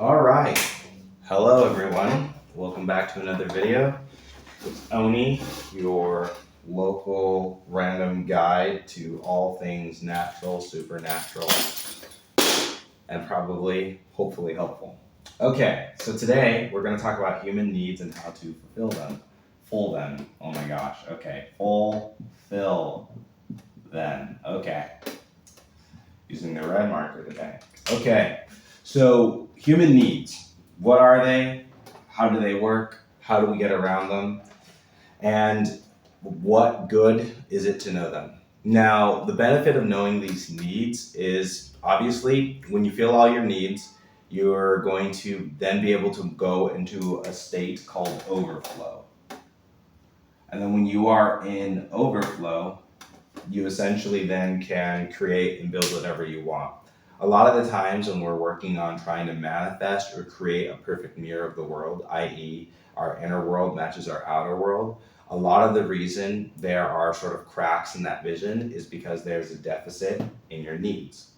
All right. Hello, everyone. Welcome back to another video. It's Oni, your local random guide to all things natural, supernatural, and probably, hopefully, helpful. Okay, so today we're going to talk about human needs and how to fulfill them. Full them. Oh my gosh. Okay. Fulfill them. Okay. Using the red marker today. Okay. So, human needs. What are they? How do they work? How do we get around them? And what good is it to know them? Now, the benefit of knowing these needs is obviously when you feel all your needs, you're going to then be able to go into a state called overflow. And then when you are in overflow, you essentially then can create and build whatever you want. A lot of the times when we're working on trying to manifest or create a perfect mirror of the world, i.e., our inner world matches our outer world, a lot of the reason there are sort of cracks in that vision is because there's a deficit in your needs.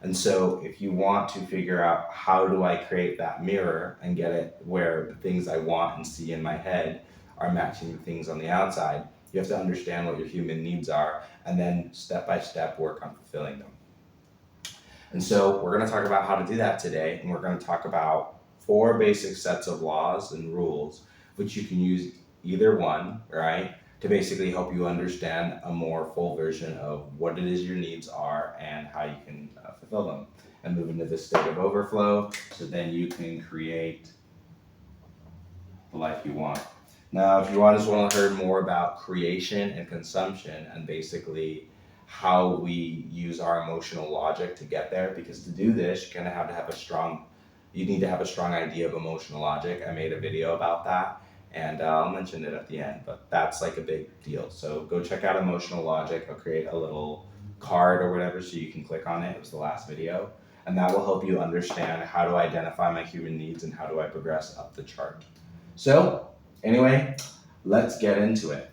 And so if you want to figure out how do I create that mirror and get it where the things I want and see in my head are matching the things on the outside, you have to understand what your human needs are and then step by step work on fulfilling them. And so we're going to talk about how to do that today, and we're going to talk about 4 basic sets of laws and rules, which you can use either one, right, to basically help you understand a more full version of what it is your needs are and how you can fulfill them and move into this state of overflow so then you can create the life you want. Now, if you want to learn more about creation and consumption and basically how we use our emotional logic to get there, because to do this, you're going to have you need to have a strong idea of emotional logic. I made a video about that, and I'll mention it at the end, but that's like a big deal. So go check out emotional logic. I'll create a little card or whatever so you can click on it. It was the last video, and that will help you understand how to identify my human needs and how do I progress up the chart. So, anyway, let's get into it.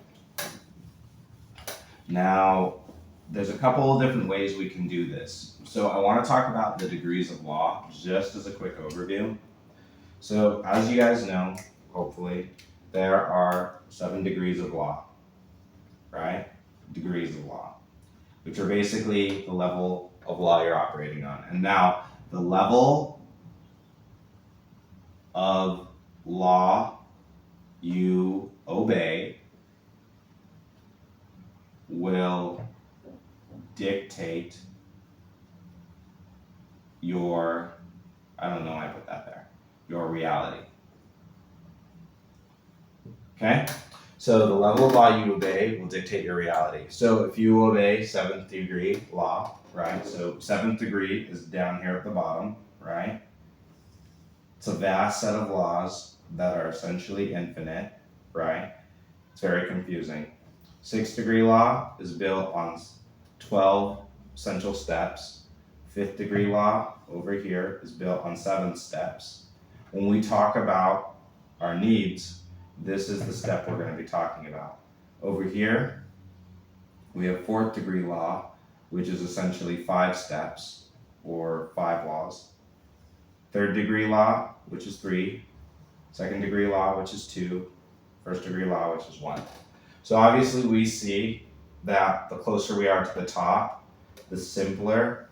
Now, there's a couple of different ways we can do this. So I want to talk about the degrees of law just as a quick overview. So as you guys know, hopefully, there are 7 degrees of law, right? Degrees of law, which are basically the level of law you're operating on. And now, the level of law you obey will dictate your, I don't know why I put that there, your reality. Okay? So the level of law you obey will dictate your reality. So if you obey 7th degree law, right? So 7th degree is down here at the bottom, right? It's a vast set of laws that are essentially infinite, right? It's very confusing. 6th degree law is built on 12 essential steps. 5th degree law over here is built on 7 steps. When we talk about our needs, this is the step we're going to be talking about. Over here, we have 4th degree law, which is essentially 5 steps or 5 laws. 3rd degree law, which is 3. 2nd degree law, which is 2. 1st degree law, which is 1. So obviously we see that the closer we are to the top, the simpler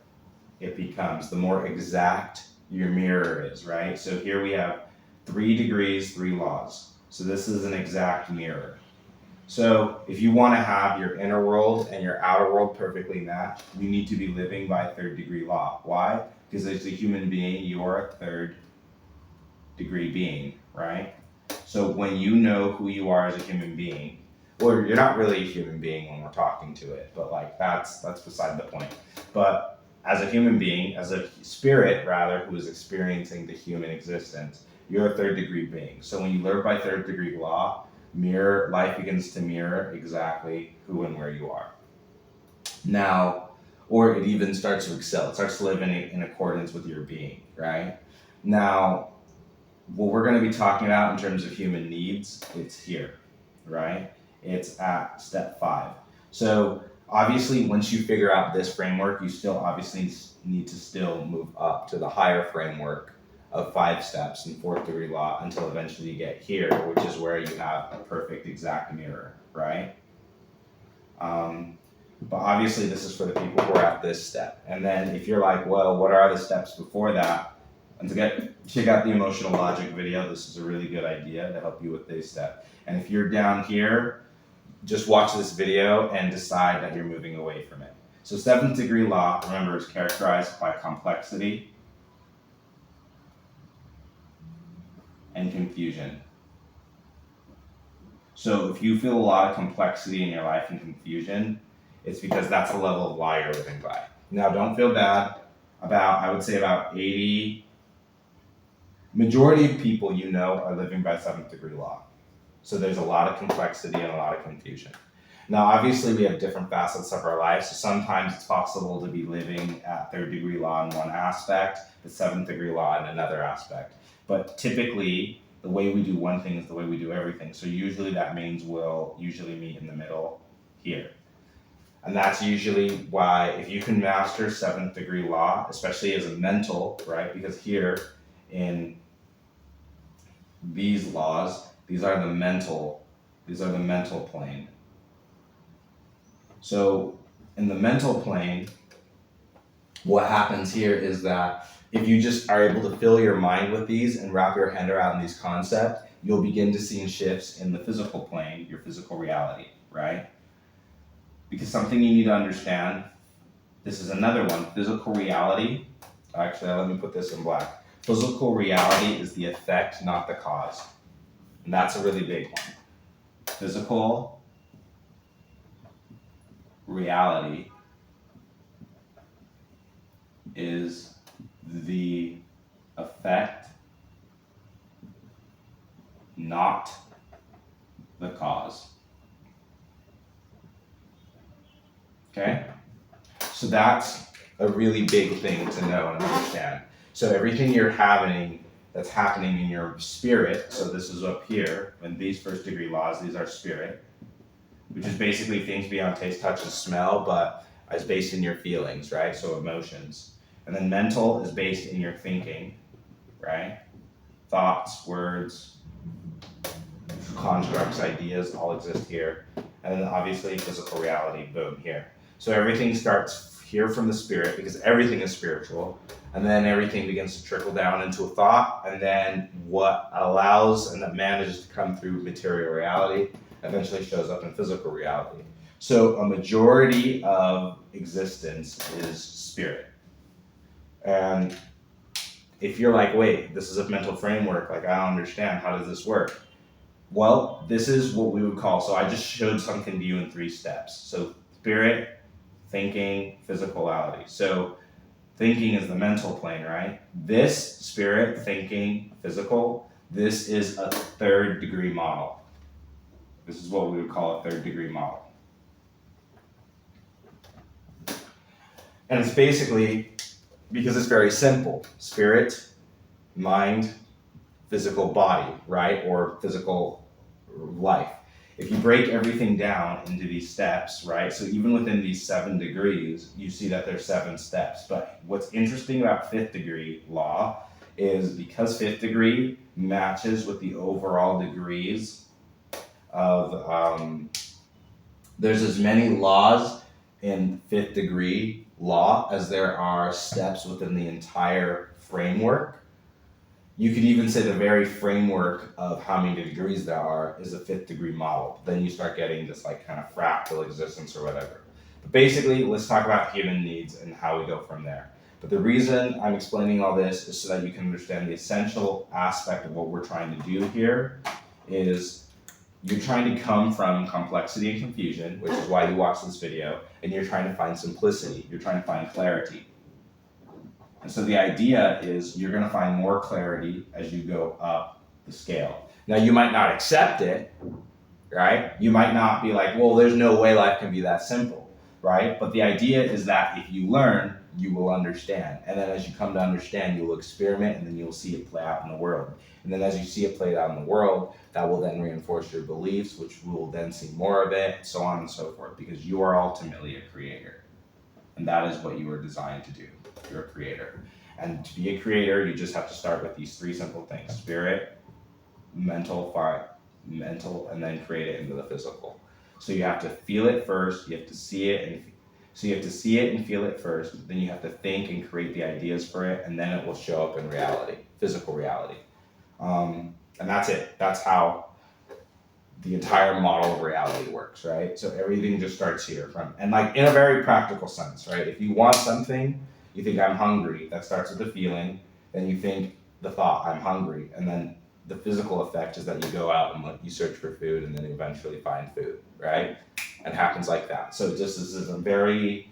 it becomes, the more exact your mirror is, right? So here we have 3 degrees, 3 laws. So this is an exact mirror. So if you want to have your inner world and your outer world perfectly matched, you need to be living by 3rd degree law. Why? Because as a human being, you're a 3rd degree being, right? So when you know who you are as a human being, or you're not really a human being when we're talking to it, but like that's beside the point. But as a human being, as a spirit rather, who is experiencing the human existence, you're a 3rd degree being. So when you live by 3rd degree law, life begins to mirror exactly who and where you are. Now, or it even starts to excel. It starts to live in accordance with your being, right? Now, what we're going to be talking about in terms of human needs, it's here, right? It's at step 5. So obviously, once you figure out this framework, you still obviously need to still move up to the higher framework of 5 steps in 4th degree law until eventually you get here, which is where you have a perfect exact mirror, right? But obviously this is for the people who are at this step. And then if you're like, well, what are the steps before that? And to check out the emotional logic video. This is a really good idea to help you with this step. And if you're down here, just watch this video and decide that you're moving away from it. So 7th degree law, remember, is characterized by complexity and confusion. So if you feel a lot of complexity in your life and confusion, it's because that's the level of law you're living by. Now, don't feel bad about, I would say about 80, majority of people you know are living by 7th degree law. So there's a lot of complexity and a lot of confusion. Now, obviously, we have different facets of our life. So sometimes it's possible to be living at 3rd degree law in one aspect, the 7th degree law in another aspect. But typically, the way we do one thing is the way we do everything. So usually that means we'll usually meet in the middle here. And that's usually why if you can master 7th degree law, especially as a mental, right? Because here in these laws, these are the mental plane. So in the mental plane, what happens here is that if you just are able to fill your mind with these and wrap your head around these concepts, you'll begin to see shifts in the physical plane, your physical reality, right? Because something you need to understand, this is another one, physical reality. Actually, let me put this in black. Physical reality is the effect, not the cause. And that's a really big one. Physical reality is the effect, not the cause. Okay? So that's a really big thing to know and understand. So everything that's happening in your spirit, so this is up here, and these 1st degree laws, these are spirit, which is basically things beyond taste, touch, and smell, but is based in your feelings, right? So emotions. And then mental is based in your thinking, right? Thoughts, words, constructs, ideas all exist here. And then obviously physical reality, boom, here. So everything starts here from the spirit because everything is spiritual. And then everything begins to trickle down into a thought. And then what allows and that manages to come through material reality eventually shows up in physical reality. So a majority of existence is spirit. And if you're like, wait, this is a mental framework, like I don't understand, how does this work? Well, this is what we would call, so I just showed something to you in 3 steps. So spirit, thinking, physicality. So thinking is the mental plane, right? This spirit, thinking, physical, this is a 3rd degree model. This is what we would call a 3rd degree model. And it's basically, because it's very simple, spirit, mind, physical body, right? Or physical life. If you break everything down into these steps, right? So even within these 7 degrees, you see that there's 7 steps. But what's interesting about 5th degree law is because 5th degree matches with the overall degrees of, there's as many laws in 5th degree law as there are steps within the entire framework. You could even say the very framework of how many degrees there are is a 5th degree model. Then you start getting this like kind of fractal existence or whatever. But basically, let's talk about human needs and how we go from there. But the reason I'm explaining all this is so that you can understand the essential aspect of what we're trying to do here is you're trying to come from complexity and confusion, which is why you watch this video, and you're trying to find simplicity. You're trying to find clarity. And so the idea is you're going to find more clarity as you go up the scale. Now, you might not accept it, right? You might not be like, well, there's no way life can be that simple, right? But the idea is that if you learn, you will understand. And then as you come to understand, you'll experiment and then you'll see it play out in the world. And then as you see it played out in the world, that will then reinforce your beliefs, which we will then see more of it, so on and so forth, because you are ultimately a creator. And that is what you were designed to do. You're a creator. And to be a creator, you just have to start with these three simple things: spirit, mental, and then create it into the physical. So you have to feel it first, you have to see it, and feel it first, then you have to think and create the ideas for it, and then it will show up in reality, physical reality. And that's it. That's how the entire model of reality works, right? So everything just starts here and like in a very practical sense, right? If you want something, you think I'm hungry, that starts with the feeling, then you think the thought, I'm hungry, and then the physical effect is that you go out and you search for food and then you eventually find food, right? It happens like that. So just this is a very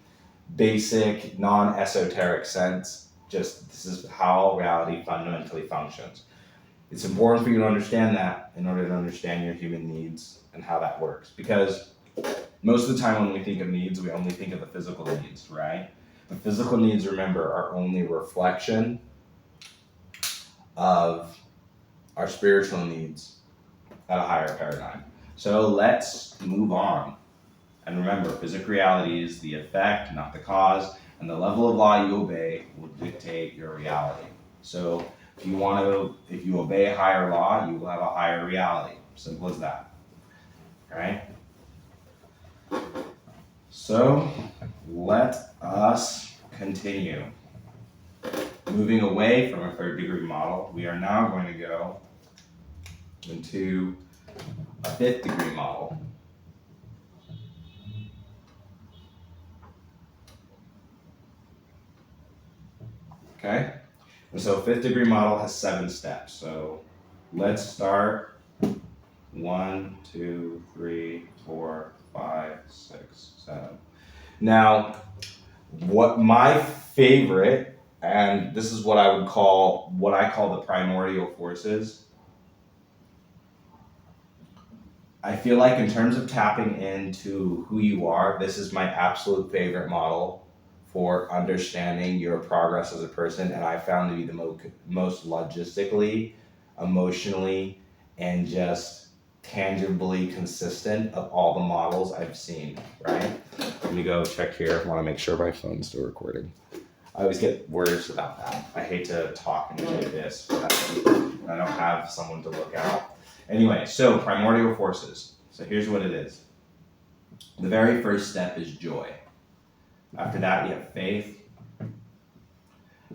basic, non-esoteric sense, just this is how reality fundamentally functions. It's important for you to understand that in order to understand your human needs and how that works. Because most of the time when we think of needs, we only think of the physical needs, right? The physical needs, remember, are only a reflection of our spiritual needs at a higher paradigm. So let's move on. And remember, physical reality is the effect, not the cause, and the level of law you obey will dictate your reality. So if you obey a higher law, you will have a higher reality. Simple as that. Okay? So let us continue. Moving away from a third degree model, we are now going to go into a fifth degree model. Okay? And so fifth degree model has 7 steps. So let's start 1, 2, 3, 4, 5, 6, 7. Now, what my favorite, and this is what I call the primordial forces. I feel like in terms of tapping into who you are, this is my absolute favorite model for understanding your progress as a person, and I found to be the most logistically, emotionally, and just tangibly consistent of all the models I've seen, right? Let me go check here. I want to make sure my phone's still recording. I always get words about that. I hate to talk and do this, but I don't have someone to look at. Anyway, so primordial forces. So here's what it is. The very first step is joy. After that, you have faith.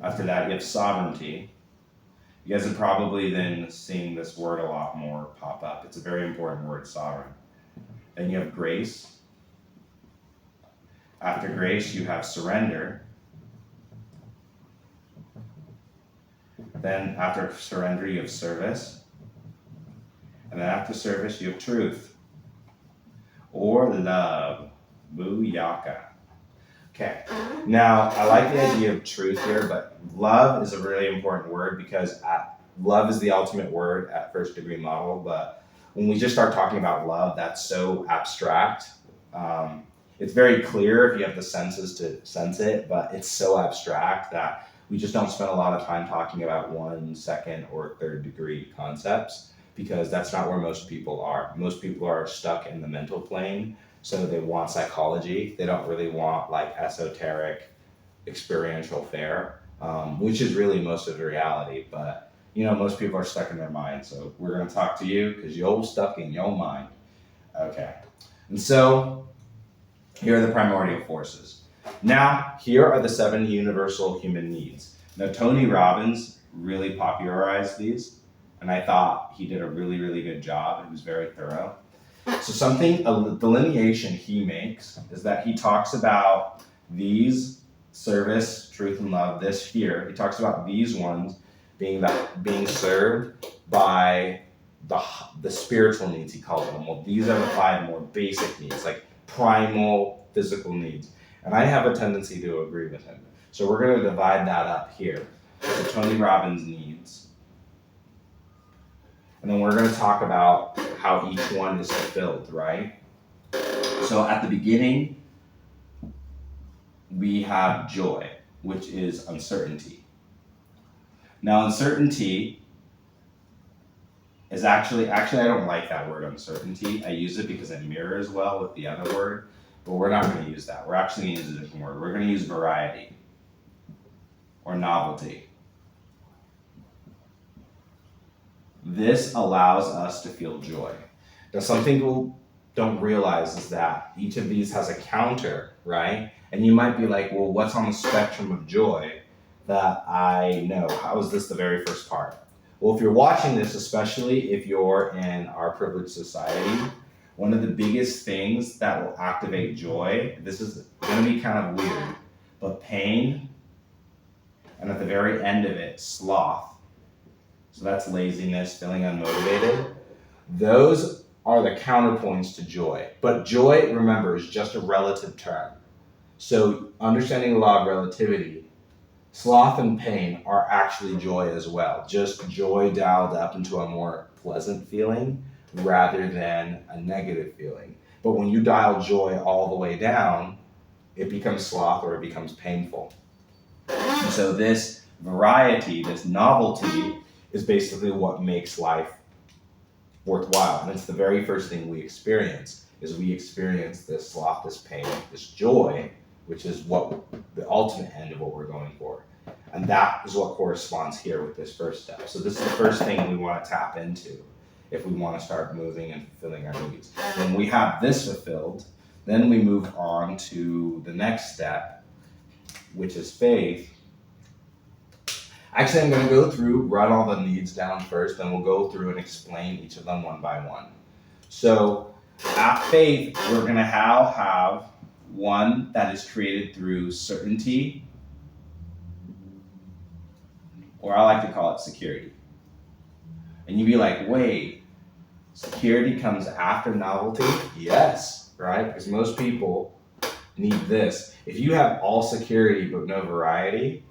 After that, you have sovereignty. You guys have probably then seen this word a lot more pop up. It's a very important word, sovereign. Then you have grace. After grace, you have surrender. Then after surrender, you have service. And then after service, you have truth. Or love. Booyaka. Okay, now I like the idea of truth here, but love is a really important word because love is the ultimate word at first degree model, but when we just start talking about love, that's so abstract. It's very clear if you have the senses to sense it, but it's so abstract that we just don't spend a lot of time talking about 1, 2nd, or 3rd degree concepts because that's not where most people are. Most people are stuck in the mental plane. So they want psychology. They don't really want like esoteric experiential fare, which is really most of the reality. But most people are stuck in their mind. So we're going to talk to you because you're stuck in your mind. Okay. And so here are the primordial forces. Now, here are the 7 universal human needs. Now, Tony Robbins really popularized these, and I thought he did a really, really good job. It was very thorough. So a delineation he makes is that he talks about these, service, truth, and love, this here. He talks about these ones being served by the spiritual needs, he calls them. Well, these are the 5 more basic needs, like primal physical needs. And I have a tendency to agree with him. So we're going to divide that up here. So Tony Robbins needs. And then we're going to talk about how each one is fulfilled, right? So at the beginning, we have joy, which is uncertainty. Now, uncertainty is actually I don't like that word uncertainty. I use it because it mirrors well with the other word, but we're not going to use that. We're actually going to use a different word. We're going to use variety. or novelty. This allows us to feel joy. Now, something people don't realize is that each of these has a counter, right? And you might be like, well, what's on the spectrum of joy that I know? How is this the very first part? Well, if you're watching this, especially if you're in our privileged society, one of the biggest things that will activate joy, this is going to be kind of weird, but pain, and at the very end of it, sloth. So that's laziness, feeling unmotivated. Those are the counterpoints to joy. But joy, remember, is just a relative term. So understanding the law of relativity, sloth and pain are actually joy as well. Just joy dialed up into a more pleasant feeling rather than a negative feeling. But when you dial joy all the way down, it becomes sloth or it becomes painful. And so this variety, this novelty, is basically what makes life worthwhile. And it's the very first thing we experience, is we experience this sloth, this pain, this joy, which is what the ultimate end of what we're going for. And that is what corresponds here with this first step. So this is the first thing we want to tap into if we want to start moving and fulfilling our needs. When we have this fulfilled, then we move on to the next step, which is faith. Actually, I'm going to go through, write all the needs down first, then we'll go through and explain each of them one by one. So at faith, we're going to have one that is created through certainty, or I like to call it security. And you'd be like, wait, security comes after novelty? Yes, right? Because most people need this. If you have all security but no variety,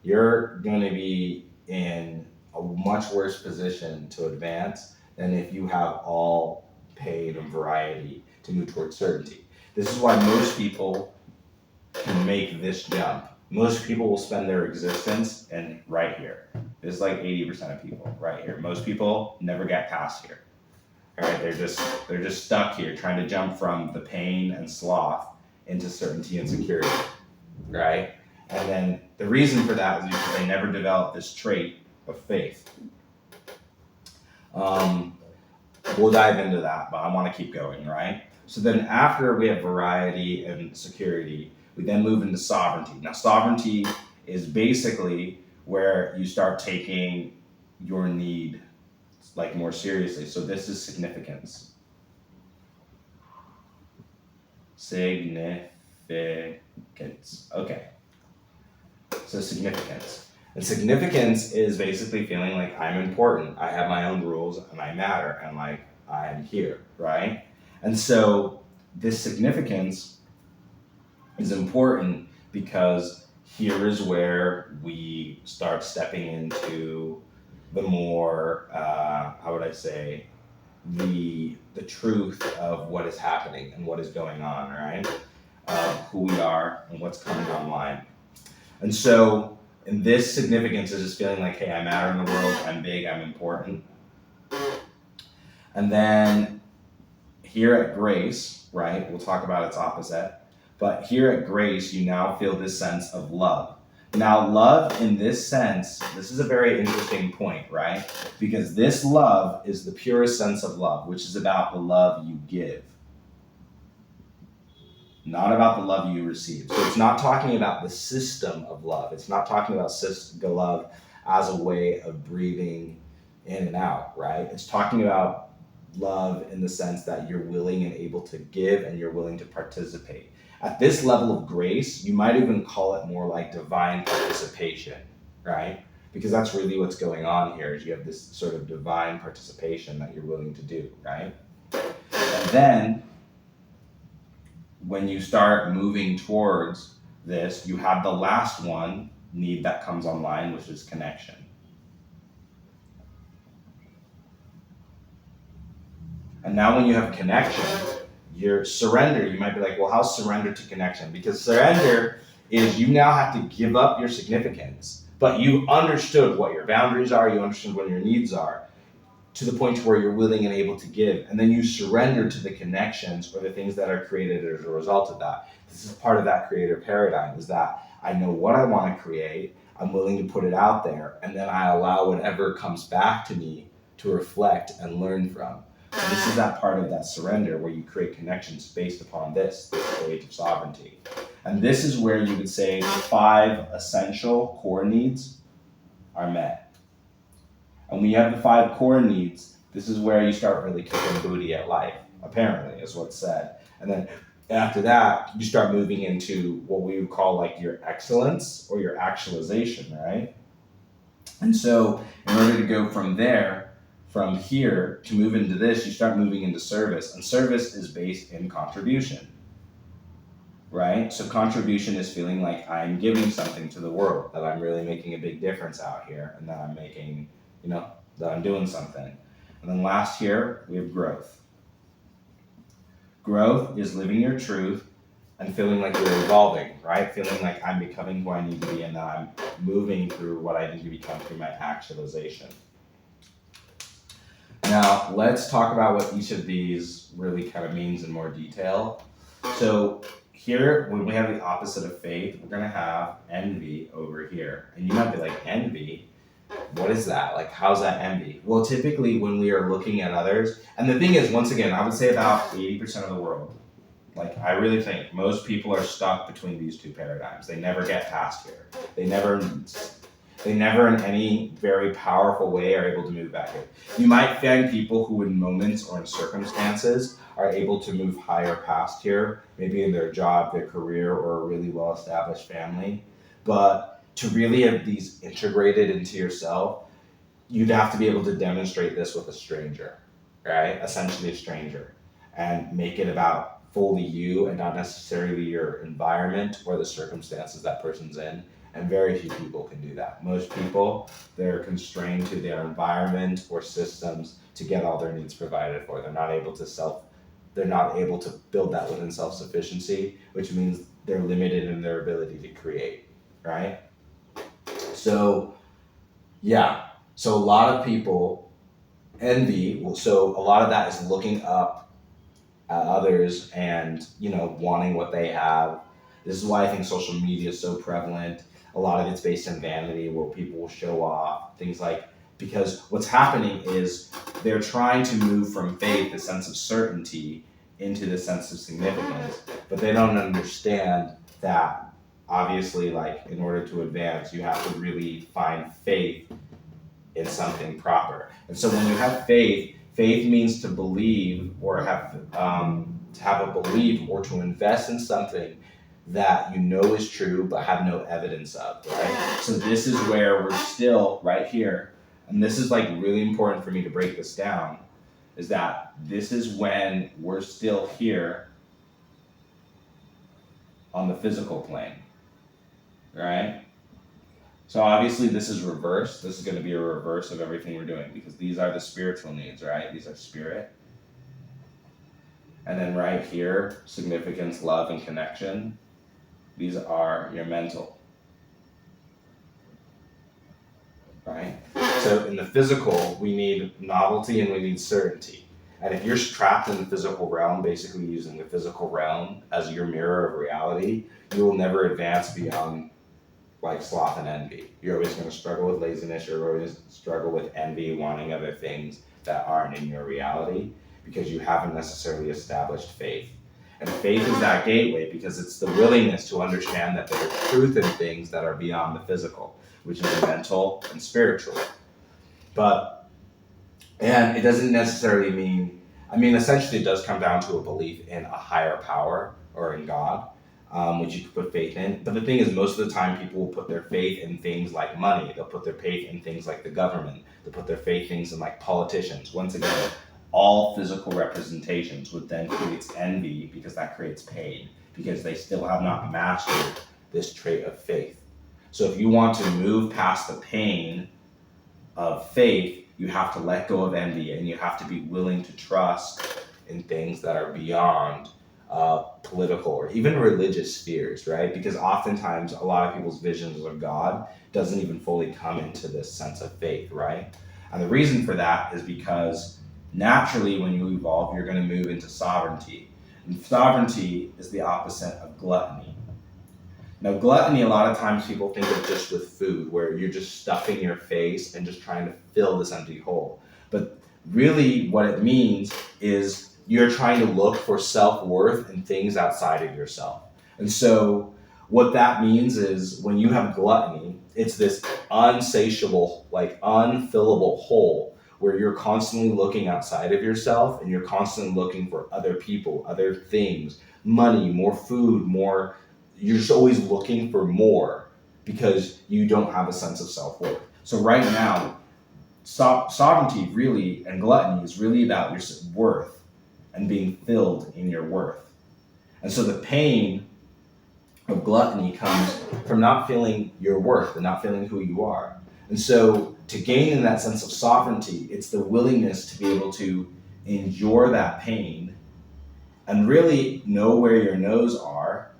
you're going to be in a much worse position to advance than if you have all pain and variety to move towards certainty. This is why most people can make this jump. Most people will spend their existence in right here. This is like 80% of people right here. Most people never get past here. All right, they're just stuck here trying to jump from the pain and sloth into certainty and security, right? And then the reason for that is because they never developed this trait of faith. We'll dive into that, but I want to keep going, right? So then after we have variety and security, we then move into sovereignty. Now, sovereignty is basically where you start taking your need like more seriously. So this is significance. Significance. Okay. So significance. And significance is basically feeling like I'm important. I have my own rules and I matter and like I'm here, right? And so this significance is important because here is where we start stepping into the more, how would I say, the truth of what is happening and what is going on, right? Who we are and what's coming online. And so, in this significance is just feeling like, hey, I matter in the world, I'm big, I'm important. And then here at Grace, right, we'll talk about its opposite, but here at Grace, you now feel this sense of love. Now, love in this sense, this is a very interesting point, right? Because this love is the purest sense of love, which is about the love you give, not about the love you receive. So it's not talking about the system of love. It's not talking about love as a way of breathing in and out, right? It's talking about love in the sense that you're willing and able to give and you're willing to participate. At this level of grace, you might even call it more like divine participation, right? Because that's really what's going on here, is you have this sort of divine participation that you're willing to do, right? And then when you start moving towards this, you have the last one need that comes online, which is connection. And now when you have connection, your surrender, you might be like, well, how's surrender to connection? Because surrender is you now have to give up your significance, but you understood what your boundaries are, you understood what your needs are, to the point where you're willing and able to give. And then you surrender to the connections or the things that are created as a result of that. This is part of that creator paradigm, is that I know what I want to create, I'm willing to put it out there, and then I allow whatever comes back to me to reflect and learn from. So this is that part of that surrender where you create connections based upon this state of sovereignty. And this is where you would say 5 essential core needs are met. And when you have the 5 core needs, this is where you start really kicking booty at life, apparently, is what's said. And then after that, you start moving into what we would call like your excellence or your actualization, right? And so in order to go from here to move into this, you start moving into service. And service is based in contribution, right? So contribution is feeling like I'm giving something to the world, that I'm really making a big difference out here, and that I'm making, that I'm doing something. And then last here, we have growth. Growth is living your truth and feeling like you're evolving, right? Feeling like I'm becoming who I need to be and that I'm moving through what I need to become through my actualization. Now, let's talk about what each of these really kind of means in more detail. So here, when we have the opposite of faith, we're going to have envy over here. And you might be like, envy? What is that? Like, how's that envy? Well, typically when we are looking at others, and the thing is, once again, I would say about 80% of the world, like I really think most people are stuck between these two paradigms. They never get past here. They never in any very powerful way are able to move back here. You might find people who in moments or in circumstances are able to move higher past here, maybe in their job, their career, or a really well-established family. But to really have these integrated into yourself, you'd have to be able to demonstrate this with a stranger, right? Essentially a stranger, and make it about fully you and not necessarily your environment or the circumstances that person's in. And very few people can do that. Most people, they're constrained to their environment or systems to get all their needs provided for. They're not able to build that within self-sufficiency, which means they're limited in their ability to create, right? So, yeah. So a lot of people envy. So a lot of that is looking up at others and, wanting what they have. This is why I think social media is so prevalent. A lot of it's based on vanity, where people will show off things because what's happening is they're trying to move from faith, the sense of certainty, into the sense of significance, but they don't understand that obviously, in order to advance, you have to really find faith in something proper. And so when you have faith means to believe or have a belief or to invest in something that you know is true but have no evidence of, right? So this is where we're still right here, and this is really important for me to break this down, is that this is when we're still here on the physical plane, right? So obviously this is reverse. This is going to be a reverse of everything we're doing, because these are the spiritual needs, right? These are spirit. And then right here, significance, love, and connection. These are your mental, right? So in the physical, we need novelty and we need certainty. And if you're trapped in the physical realm, basically using the physical realm as your mirror of reality, you will never advance beyond sloth and envy. You're always going to struggle with laziness. You're always struggle with envy, wanting other things that aren't in your reality, because you haven't necessarily established faith. And faith is that gateway, because it's the willingness to understand that there's truth in things that are beyond the physical, which is mental and spiritual. And it doesn't necessarily mean, essentially it does come down to a belief in a higher power or in God, which you could put faith in. But the thing is, most of the time people will put their faith in things like money. They'll put their faith in things like the government. They'll put their faith in things in politicians. Once again, all physical representations would then create envy, because that creates pain, because they still have not mastered this trait of faith. So if you want to move past the pain of faith, you have to let go of envy, and you have to be willing to trust in things that are beyond political or even religious spheres, right? Because oftentimes a lot of people's visions of God doesn't even fully come into this sense of faith, right? And the reason for that is because naturally, when you evolve, you're going to move into sovereignty. And sovereignty is the opposite of gluttony. Now, gluttony, a lot of times people think of just with food, where you're just stuffing your face and just trying to fill this empty hole. But really, what it means is you're trying to look for self-worth in things outside of yourself. And so, what that means is when you have gluttony, it's this unsatiable, like unfillable hole where you're constantly looking outside of yourself and you're constantly looking for other people, other things, money, more food, more. You're just always looking for more because you don't have a sense of self-worth. So right now, sovereignty really and gluttony is really about your worth and being filled in your worth. And so the pain of gluttony comes from not feeling your worth and not feeling who you are. And so to gain in that sense of sovereignty, it's the willingness to be able to endure that pain and really know where your no's are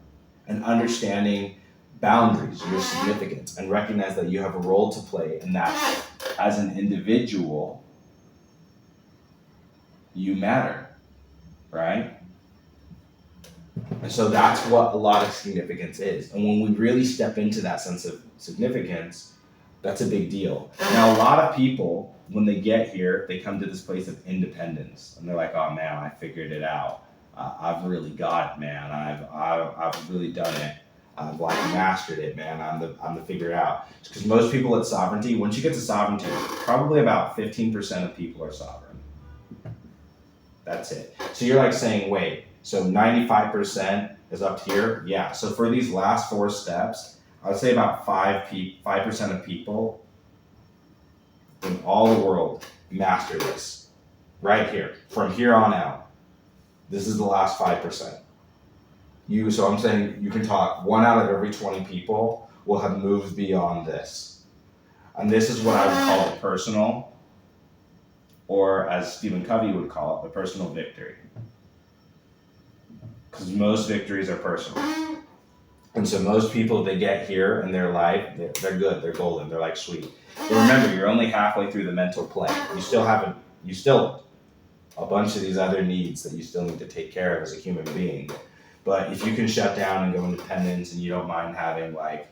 and understanding boundaries, your significance, and recognize that you have a role to play and that as an individual, you matter, right? And so that's what a lot of significance is. And when we really step into that sense of significance, that's a big deal. Now, a lot of people, when they get here, they come to this place of independence, and they're like, "Oh man, I figured it out. I've really got it, man. I've really done it. I've like mastered it, man. I'm the figure it out." Because most people at sovereignty, once you get to sovereignty, probably about 15% of people are sovereign. That's it. So you're like saying, wait, so 95% is up here? Yeah. So for these last 4 steps, I would say about 5% of people in all the world master this right here. From here on out, this is the last 5%. So I'm saying you can talk 1 out of every 20 people will have moved beyond this. And this is what I would call the personal, or as Stephen Covey would call it, the personal victory. Because most victories are personal. And so most people, they get here in their life, they're good, they're golden, they're like sweet. But remember, you're only halfway through the mental plane. You still a bunch of these other needs that you still need to take care of as a human being. But if you can shut down and go independent and you don't mind having like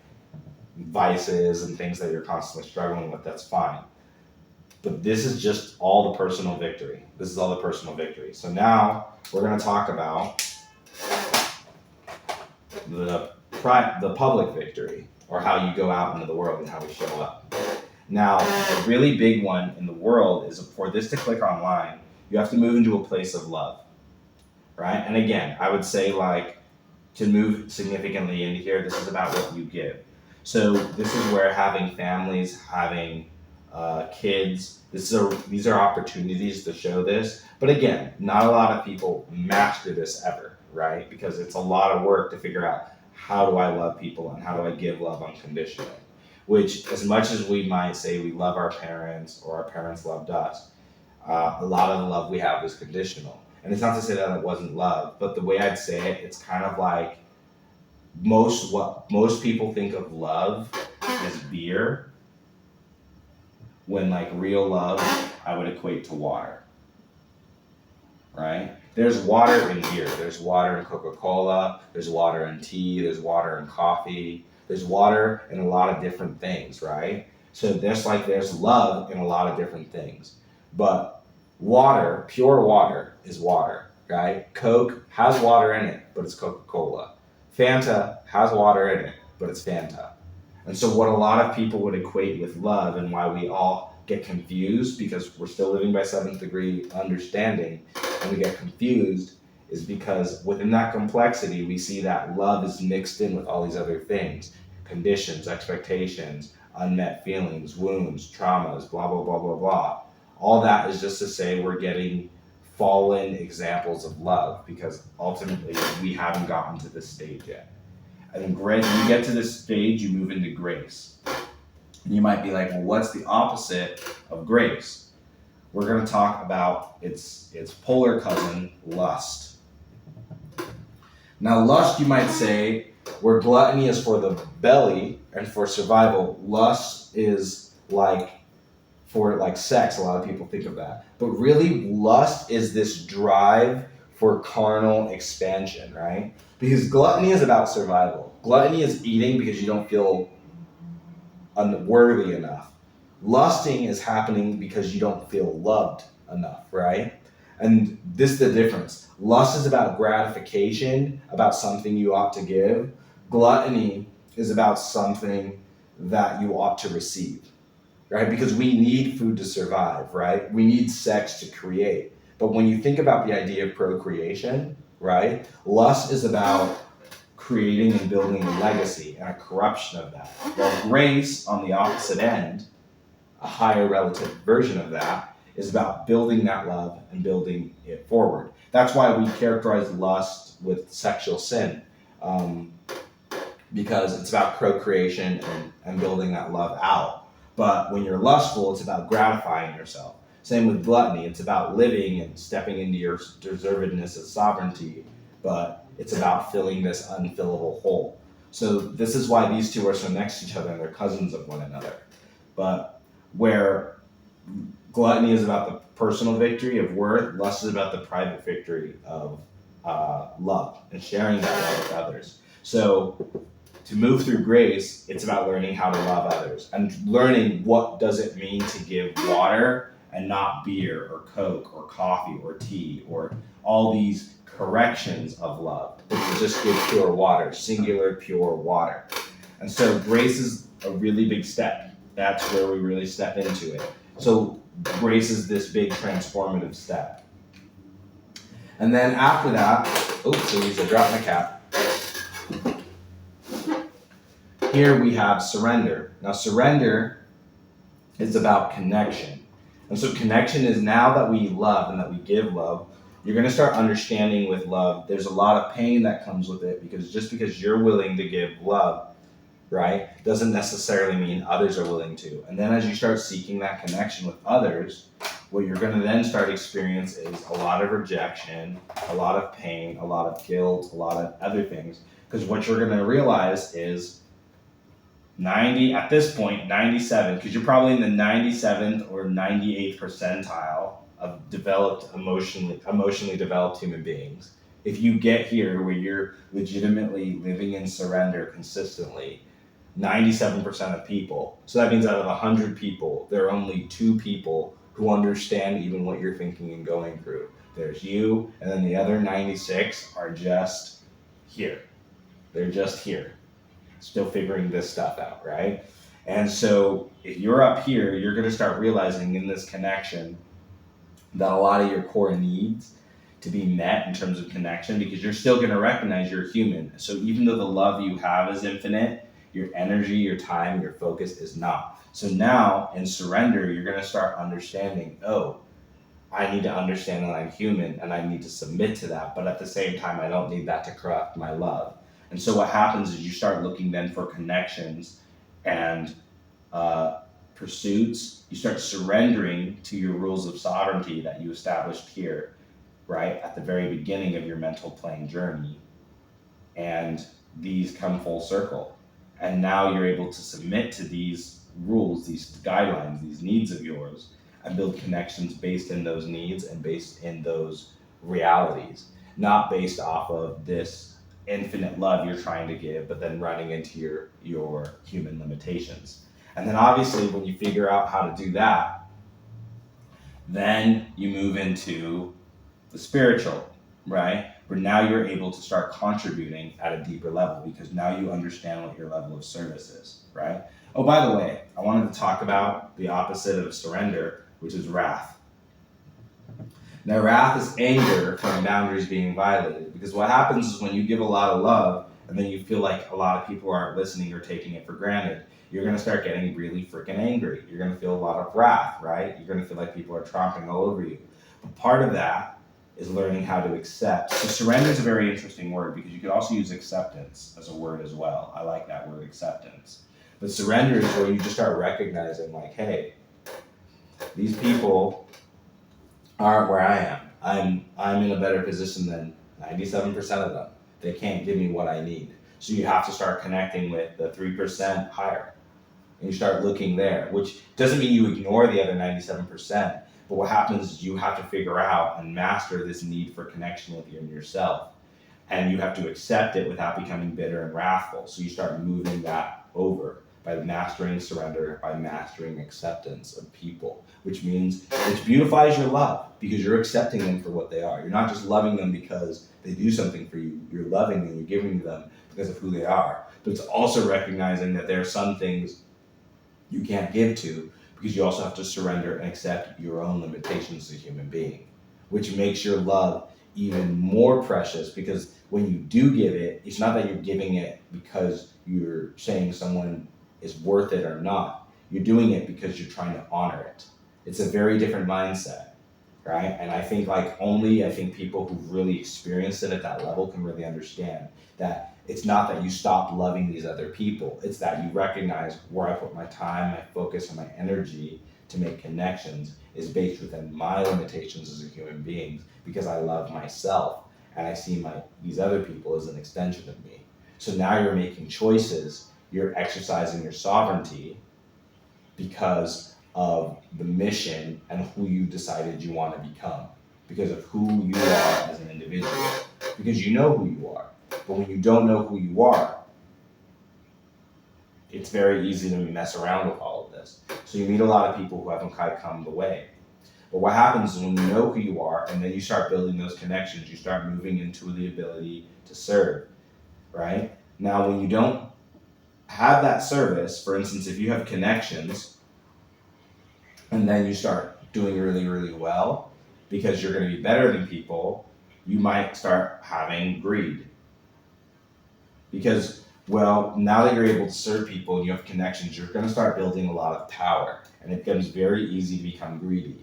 vices and things that you're constantly struggling with, that's fine. But this is just all the personal victory. This is all the personal victory. So now we're going to talk about the public victory, or how you go out into the world and how we show up. Now, a really big one in the world is for this to click online, you have to move into a place of love, right? And again, I would say like to move significantly into here, this is about what you give. So this is where having families, having kids, these are opportunities to show this. But again, not a lot of people master this ever, right? Because it's a lot of work to figure out how do I love people and how do I give love unconditionally. Which, as much as we might say we love our parents or our parents loved us, a lot of the love we have is conditional. And it's not to say that it wasn't love, but the way I'd say it, it's kind of like what most people think of love as beer, when like real love I would equate to water, right? There's water in beer, there's water in Coca-Cola, there's water in tea, there's water in coffee, there's water in a lot of different things, right? So there's love in a lot of different things. But water, pure water, is water, right? Coke has water in it, but it's Coca-Cola. Fanta has water in it, but it's Fanta. And so what a lot of people would equate with love, and why we all get confused because we're still living by 7th degree understanding, and we get confused, is because within that complexity, we see that love is mixed in with all these other things: conditions, expectations, unmet feelings, wounds, traumas, blah, blah, blah, blah, blah. All that is just to say we're getting fallen examples of love, because ultimately we haven't gotten to this stage yet. And then when you get to this stage, you move into grace. And you might be like, well, what's the opposite of grace? We're going to talk about its polar cousin, lust. Now, lust, you might say, where gluttony is for the belly and for survival, lust is like for like sex. A lot of people think of that. But really, lust is this drive for carnal expansion, right? Because gluttony is about survival. Gluttony is eating because you don't feel unworthy enough. Lusting is happening because you don't feel loved enough, right? And this is the difference. Lust is about gratification, about something you ought to give. Gluttony is about something that you ought to receive, right? Because we need food to survive, right? We need sex to create. But when you think about the idea of procreation, right? Lust is about creating and building a legacy and a corruption of that. While grace, on the opposite end, a higher relative version of that, is about building that love and building it forward. That's why we characterize lust with sexual sin, because it's about procreation and building that love out. But when you're lustful, it's about gratifying yourself. Same with gluttony. It's about living and stepping into your deservedness of sovereignty, but it's about filling this unfillable hole. So this is why these two are so next to each other and they're cousins of one another. But where gluttony is about the personal victory of worth, lust is about the private victory of love and sharing that love with others. So to move through grace, it's about learning how to love others and learning what does it mean to give water and not beer or Coke or coffee or tea or all these corrections of love, but to just give pure water, singular pure water. And so grace is a really big step. That's where we really step into it. So grace is this big transformative step. And then after that, I dropped my cap. Here we have surrender. Now surrender is about connection. And so connection is now that we love and that we give love, you're going to start understanding with love, there's a lot of pain that comes with it because just because you're willing to give love, right, doesn't necessarily mean others are willing to. And then as you start seeking that connection with others, what you're going to then start experience is a lot of rejection, a lot of pain, a lot of guilt, a lot of other things. Because what you're going to realize is 97, because you're probably in the 97th or 98th percentile of developed emotionally developed human beings. If you get here where you're legitimately living in surrender consistently, 97% of people, so that means out of 100 people, there are only 2 people who understand even what you're thinking and going through. There's you, and then the other 96 are just here. They're just here, still figuring this stuff out, right? And so if you're up here, you're going to start realizing in this connection that a lot of your core needs to be met in terms of connection, because you're still going to recognize you're human. So even though the love you have is infinite, your energy, your time, your focus is not. So now in surrender, you're going to start understanding, I need to understand that I'm human and I need to submit to that. But at the same time, I don't need that to corrupt my love. And so what happens is you start looking then for connections and pursuits. You start surrendering to your rules of sovereignty that you established here, right, at the very beginning of your mental plane journey. And these come full circle. And now you're able to submit to these rules, these guidelines, these needs of yours, and build connections based in those needs and based in those realities, not based off of this infinite love you're trying to give, but then running into your human limitations. And then obviously when you figure out how to do that, then you move into the spiritual, right? Where now you're able to start contributing at a deeper level because now you understand what your level of service is, right? Oh, by the way, I wanted to talk about the opposite of surrender, which is wrath. Now, wrath is anger from boundaries being violated, because what happens is when you give a lot of love and then you feel like a lot of people aren't listening or taking it for granted, you're going to start getting really freaking angry. You're going to feel a lot of wrath, right? You're going to feel like people are tromping all over you. But part of that is learning how to accept. So surrender is a very interesting word because you could also use acceptance as a word as well. I like that word, acceptance. But surrender is where you just start recognizing like, hey, these people aren't where I am. I'm in a better position than 97% of them. They can't give me what I need. So you have to start connecting with the 3% higher. And you start looking there, which doesn't mean you ignore the other 97%. But what happens is you have to figure out and master this need for connection with yourself. and you have to accept it without becoming bitter and wrathful. So you start moving that over by mastering surrender, by mastering acceptance of people, which means it beautifies your love because you're accepting them for what they are. You're not just loving them because they do something for you. You're loving them, you're giving them because of who they are. But it's also recognizing that there are some things you can't give to because you also have to surrender and accept your own limitations as a human being, which makes your love even more precious, because when you do give it, it's not that you're giving it because you're saying someone is worth it or not. You're doing it because you're trying to honor it. It's a very different mindset, right? And I think people who've really experienced it at that level can really understand that it's not that you stop loving these other people. It's that you recognize where I put my time, my focus, and my energy to make connections is based within my limitations as a human being, because I love myself and I see these other people as an extension of me. So now you're making choices, you're exercising your sovereignty because of the mission and who you decided you want to become, because of who you are as an individual, because you know who you are. But when you don't know who you are, it's very easy to mess around with all of this. So you meet a lot of people who haven't quite come the way. But what happens is when you know who you are and then you start building those connections, you start moving into the ability to serve, right? Now, when you don't have that service, for instance, if you have connections and then you start doing really, really well because you're going to be better than people, you might start having greed. Because, well, now that you're able to serve people and you have connections, you're going to start building a lot of power, and it becomes very easy to become greedy,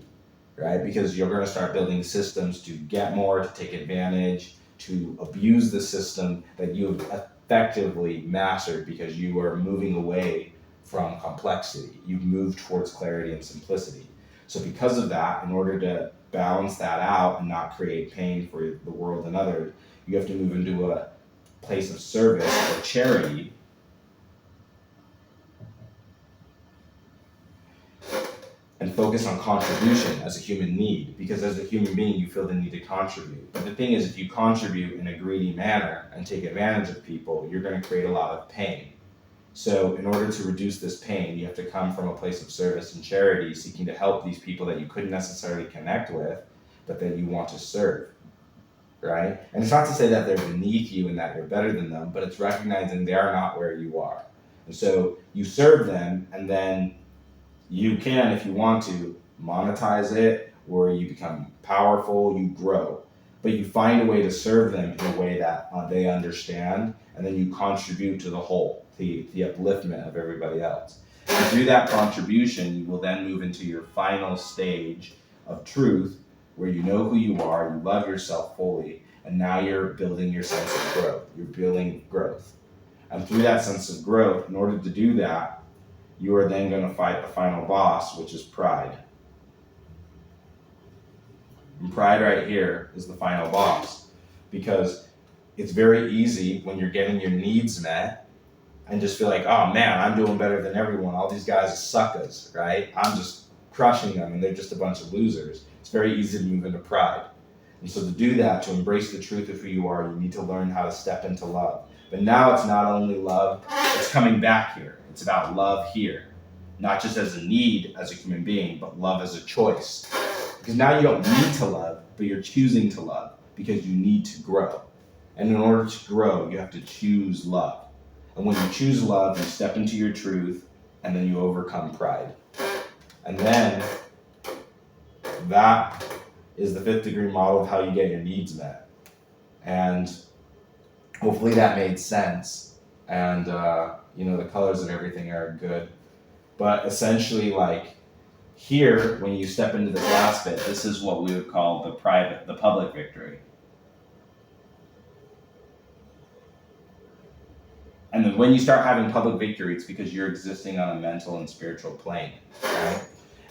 right? Because you're going to start building systems to get more, to take advantage, to abuse the system that you've effectively mastered because you are moving away from complexity. You've moved towards clarity and simplicity. So because of that, in order to balance that out and not create pain for the world and others, you have to move into a place of service or charity and focus on contribution as a human need, because as a human being you feel the need to contribute. But the thing is, if you contribute in a greedy manner and take advantage of people, you're going to create a lot of pain. So in order to reduce this pain, you have to come from a place of service and charity, seeking to help these people that you couldn't necessarily connect with, but that you want to serve, right? And it's not to say that they're beneath you and that you're better than them, but it's recognizing they are not where you are. And so you serve them, and then you can, if you want to, monetize it, or you become powerful, you grow. But you find a way to serve them in a way that they understand, and then you contribute to the whole, the upliftment of everybody else. And through that contribution, you will then move into your final stage of truth, where you know who you are, you love yourself fully, and now you're building your sense of growth. You're building growth. And through that sense of growth, in order to do that, you are then going to fight the final boss, which is pride. And pride right here is the final boss, because it's very easy when you're getting your needs met and just feel like, oh man, I'm doing better than everyone. All these guys are suckers, right? I'm just crushing them and they're just a bunch of losers. It's very easy to move into pride. And so to do that, to embrace the truth of who you are, you need to learn how to step into love. But now it's not only love, it's coming back here. It's about love here. Not just as a need as a human being, but love as a choice. Because now you don't need to love, but you're choosing to love because you need to grow. And in order to grow, you have to choose love. And when you choose love, you step into your truth, and then you overcome pride. And then that is the 5th degree model of how you get your needs met. And hopefully that made sense. And the colors and everything are good. But essentially, like here, when you step into this last bit, this is what we would call the public victory. And then when you start having public victory, it's because you're existing on a mental and spiritual plane, right?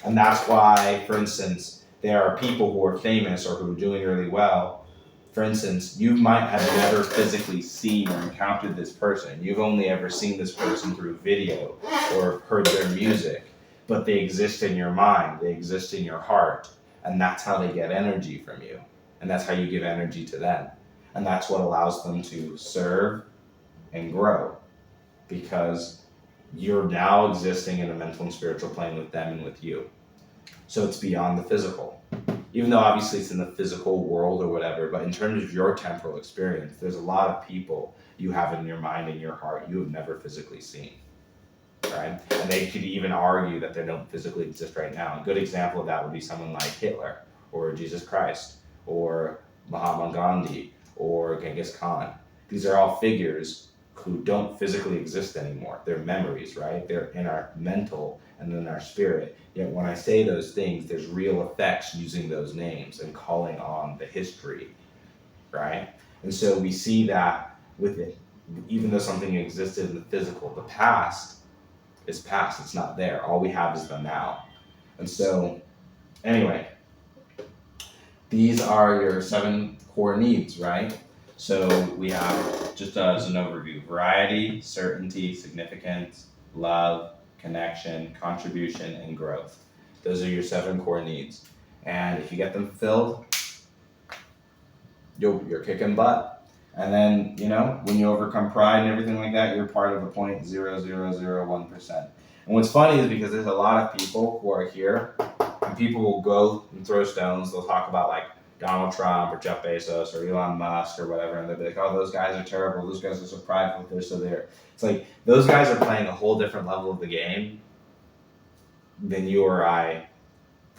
And that's why, for instance, there are people who are famous or who are doing really well. For instance, you might have never physically seen or encountered this person. You've only ever seen this person through video or heard their music, but they exist in your mind, they exist in your heart, and that's how they get energy from you. And that's how you give energy to them. And that's what allows them to serve and grow, because you're now existing in the mental and spiritual plane with them and with you. So it's beyond the physical. Even though obviously it's in the physical world or whatever, but in terms of your temporal experience, there's a lot of people you have in your mind and your heart you have never physically seen. Right? And they could even argue that they don't physically exist right now. A good example of that would be someone like Hitler, or Jesus Christ, or Mahatma Gandhi, or Genghis Khan. These are all figures who don't physically exist anymore. They're memories, right? They're in our mental and in our spirit. Yet when I say those things, there's real effects using those names and calling on the history, right? And so we see that with it, even though something existed in the physical, the past is past, it's not there. All we have is the now. And so, anyway, these are your 7 core needs, right? So we have, just as an overview, variety, certainty, significance, love, connection, contribution, and growth. Those are your 7 core needs. And if you get them filled, you're kicking butt. And then, when you overcome pride and everything like that, you're part of the 0.0001%. And what's funny is because there's a lot of people who are here, and people will go and throw stones. They'll talk about like Donald Trump or Jeff Bezos or Elon Musk or whatever, and they'll be like, oh, those guys are terrible. Those guys are so prideful. They're so there. It's like those guys are playing a whole different level of the game than you or I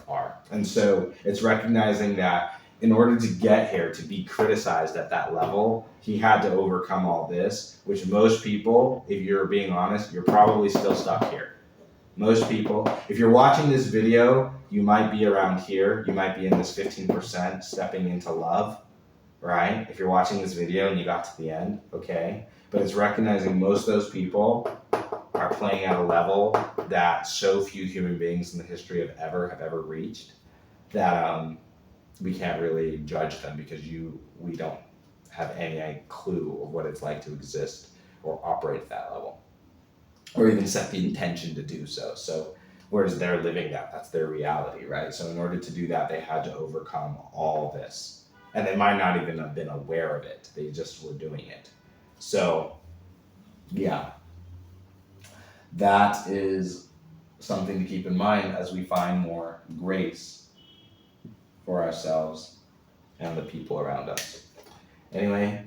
are. And so it's recognizing that in order to get here, to be criticized at that level, he had to overcome all this, which most people, if you're being honest, you're probably still stuck here. Most people, if you're watching this video, you might be around here. You might be in this 15% stepping into love, right? If you're watching this video and you got to the end, okay. But it's recognizing most of those people are playing at a level that so few human beings in the history have ever reached, that we can't really judge them, because we don't have any clue of what it's like to exist or operate at that level, or even set the intention to do so. So whereas they're living that's their reality, right? So in order to do that, they had to overcome all this, and they might not even have been aware of it. They just were doing it. So yeah, that is something to keep in mind as we find more grace for ourselves and the people around us. Anyway,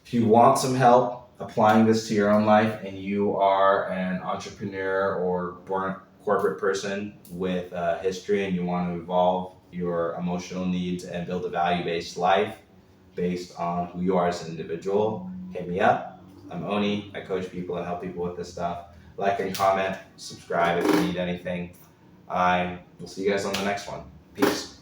if you want some help applying this to your own life, and you are an entrepreneur or born corporate person with a history, and you want to evolve your emotional needs and build a value-based life based on who you are as an individual, hit me up. I'm Oni. I coach people and help people with this stuff. Like and comment, subscribe if you need anything. I will see you guys on the next one. Peace.